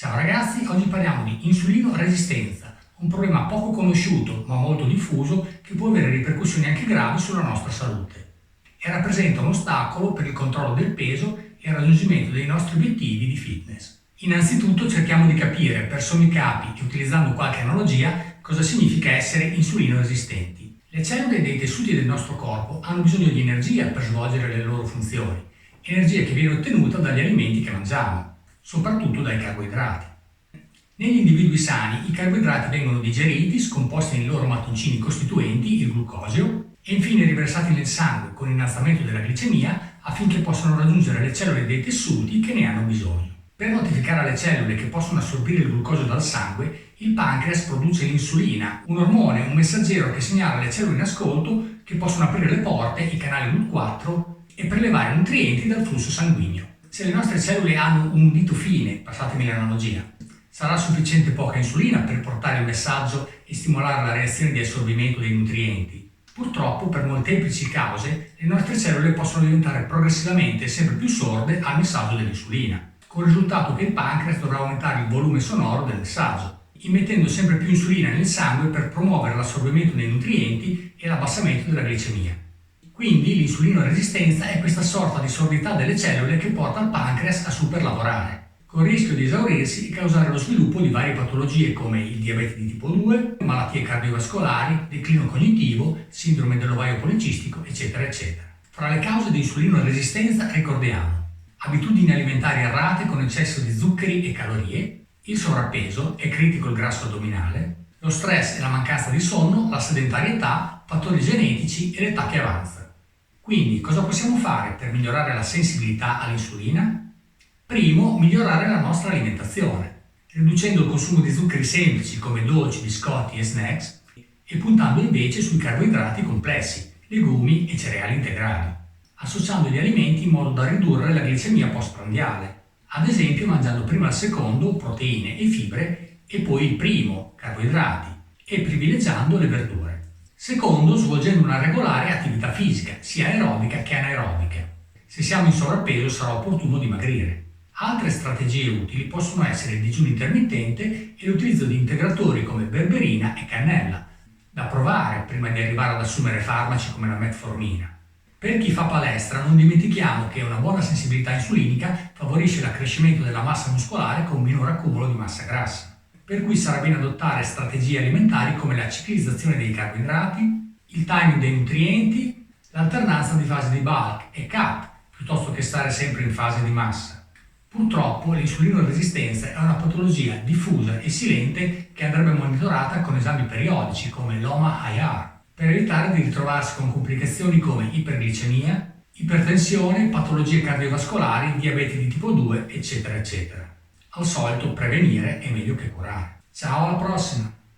Ciao ragazzi, oggi parliamo di insulino resistenza, un problema poco conosciuto ma molto diffuso che può avere ripercussioni anche gravi sulla nostra salute e rappresenta un ostacolo per il controllo del peso e il raggiungimento dei nostri obiettivi di fitness. Innanzitutto cerchiamo di capire per sommi capi e utilizzando qualche analogia cosa significa essere insulino resistenti. Le cellule dei tessuti del nostro corpo hanno bisogno di energia per svolgere le loro funzioni, energia che viene ottenuta dagli alimenti che mangiamo, soprattutto dai carboidrati. Negli individui sani i carboidrati vengono digeriti, scomposti nei loro mattoncini costituenti, il glucosio, e infine riversati nel sangue con innalzamento della glicemia affinché possano raggiungere le cellule dei tessuti che ne hanno bisogno. Per notificare alle cellule che possono assorbire il glucosio dal sangue, il pancreas produce l'insulina, un ormone, un messaggero che segnala alle cellule in ascolto che possono aprire le porte, i canali Lut4 e prelevare nutrienti dal flusso sanguigno. Se le nostre cellule hanno un dito fine, passatemi l'analogia, sarà sufficiente poca insulina per portare il messaggio e stimolare la reazione di assorbimento dei nutrienti. Purtroppo, per molteplici cause, le nostre cellule possono diventare progressivamente sempre più sorde al messaggio dell'insulina, con il risultato che il pancreas dovrà aumentare il volume sonoro del messaggio, immettendo sempre più insulina nel sangue per promuovere l'assorbimento dei nutrienti e l'abbassamento della glicemia. Quindi l'insulino resistenza è questa sorta di sordità delle cellule che porta il pancreas a superlavorare, con il rischio di esaurirsi e causare lo sviluppo di varie patologie come il diabete di tipo 2, malattie cardiovascolari, declino cognitivo, sindrome dell'ovaio policistico, eccetera, eccetera. Fra le cause di insulino resistenza ricordiamo abitudini alimentari errate con eccesso di zuccheri e calorie, il sovrappeso, è critico il grasso addominale, lo stress e la mancanza di sonno, la sedentarietà, fattori genetici e l'età che avanza. Quindi, cosa possiamo fare per migliorare la sensibilità all'insulina? Primo, migliorare la nostra alimentazione, riducendo il consumo di zuccheri semplici come dolci, biscotti e snacks e puntando invece sui carboidrati complessi, legumi e cereali integrali, associando gli alimenti in modo da ridurre la glicemia postprandiale, ad esempio mangiando prima il secondo, proteine e fibre, e poi il primo, carboidrati, e privilegiando le verdure. Secondo, svolgendo una regolare attività fisica, sia aerobica che anaerobica. Se siamo in sovrappeso sarà opportuno dimagrire. Altre strategie utili possono essere il digiuno intermittente e l'utilizzo di integratori come berberina e cannella, da provare prima di arrivare ad assumere farmaci come la metformina. Per chi fa palestra non dimentichiamo che una buona sensibilità insulinica favorisce l'accrescimento della massa muscolare con minore accumulo di massa grassa. Per cui sarà bene adottare strategie alimentari come la ciclizzazione dei carboidrati, il timing dei nutrienti, l'alternanza di fase di bulk e cut, piuttosto che stare sempre in fase di massa. Purtroppo l'insulino resistenza è una patologia diffusa e silente che andrebbe monitorata con esami periodici come l'OMA-IR, per evitare di ritrovarsi con complicazioni come iperglicemia, ipertensione, patologie cardiovascolari, diabete di tipo 2, eccetera, eccetera. Al solito prevenire è meglio che curare. Ciao, alla prossima!